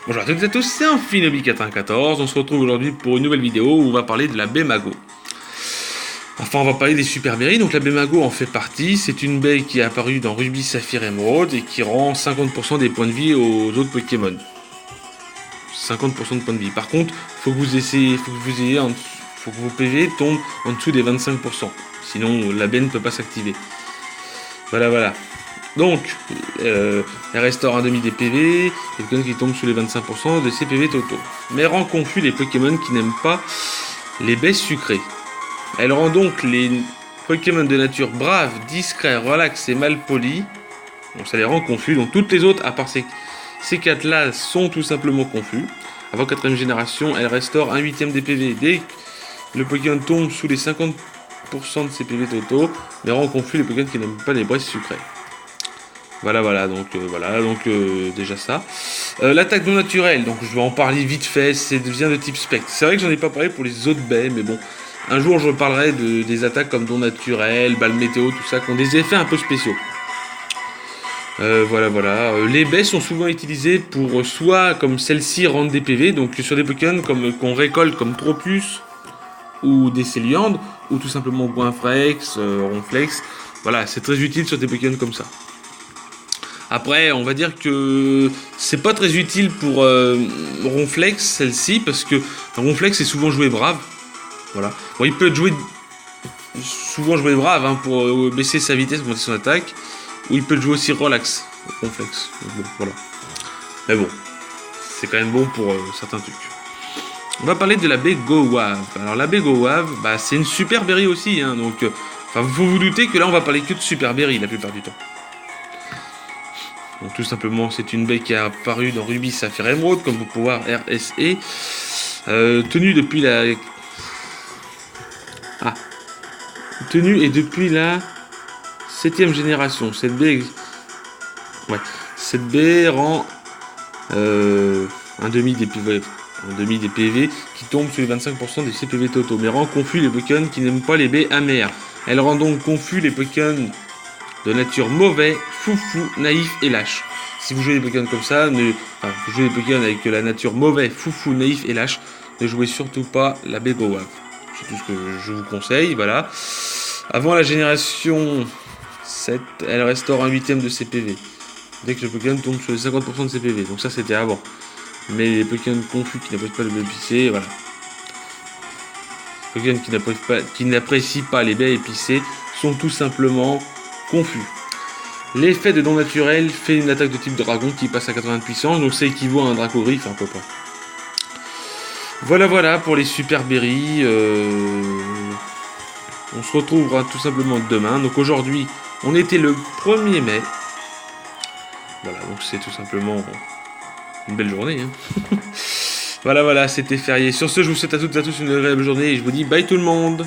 Bonjour à toutes et à tous, c'est Infinobi94. On se retrouve aujourd'hui pour une nouvelle vidéo où on va parler de la baie Mago. Enfin, on va parler des super berries. Donc la baie Mago en fait partie. C'est une baie qui est apparue dans Ruby, Saphir, Emerald et qui rend 50% des points de vie aux autres Pokémon. 50% de points de vie. Par contre, faut que vos PV tombent en dessous des 25%. Sinon, la baie ne peut pas s'activer. Voilà. Donc, elle restaure un demi des PV, les Pokémon qui tombent sous les 25% de ses PV totaux. Mais rend confus les Pokémon qui n'aiment pas les baies sucrées. Elle rend donc les Pokémon de nature brave, discret, relax et mal poli. Donc ça les rend confus. Donc toutes les autres, à part ces 4 là, sont tout simplement confus. Avant 4ème génération, elle restaure un 8ème des PV. Dès que le Pokémon tombe sous les 50% de ses PV totaux, mais rend confus les Pokémon qui n'aiment pas les braises sucrées. Voilà, donc déjà ça. L'attaque non naturelle, donc je vais en parler vite fait, c'est vient de type spectre. C'est vrai que j'en ai pas parlé pour les autres baies, mais bon, un jour je parlerai des attaques comme don naturel, balle météo, tout ça, qui ont des effets un peu spéciaux. Voilà. Les baies sont souvent utilisées pour soit comme celle-ci rendre des PV, donc sur des Pokémon qu'on récolte comme Tropius ou des Céliandres, ou tout simplement Goinfrex, Ronflex. Voilà, c'est très utile sur des Pokémon comme ça. Après, on va dire que c'est pas très utile pour Ronflex, celle-ci, parce que Ronflex est souvent joué brave. Voilà. Bon, il peut être souvent joué brave hein, pour baisser sa vitesse, monter son attaque. Ou il peut le jouer aussi relax, Ronflex. Bon, voilà. Mais bon, c'est quand même bon pour certains trucs. On va parler de la baie Go-Wave. Alors la baie Go-Wave, bah, c'est une super berry aussi. Hein, donc, faut vous douter que là, on va parler que de super berry la plupart du temps. Donc tout simplement, c'est une baie qui a apparu dans Ruby, Saphir, Emerald, comme vous pouvez voir, RSE, tenue depuis la... tenue et depuis la 7ème génération. Cette baie rend un demi des PV qui tombe sur les 25% des CPV totaux, mais rend confus les Pokémon qui n'aiment pas les baies amères. Elle rend donc confus les Pokémon de nature mauvais, foufou, naïf et lâche. Si vous jouez des Pokémon comme ça, vous jouez des Pokémon avec la nature mauvais, foufou, naïf et lâche, ne jouez surtout pas la baie Go-Wave. C'est tout ce que je vous conseille, voilà. Avant la génération 7, elle restaure un 8ème de ses PV. Dès que le Pokémon tombe sur les 50% de ses PV. Donc ça c'était avant. Mais les Pokémon confus qui n'apprécient pas le baies épicées, voilà. Les Pokémon qui n'apprécient pas les baies épicées sont tout simplement confus. L'effet de don naturel fait une attaque de type dragon qui passe à 80 de puissance, donc ça équivaut à un Dracogriffe, enfin peu pas. Voilà pour les super berries. On se retrouvera tout simplement demain. Donc aujourd'hui, on était le 1er mai. Voilà, donc c'est tout simplement une belle journée. Hein. Voilà, c'était férié. Sur ce, je vous souhaite à toutes et à tous une agréable journée et je vous dis bye tout le monde.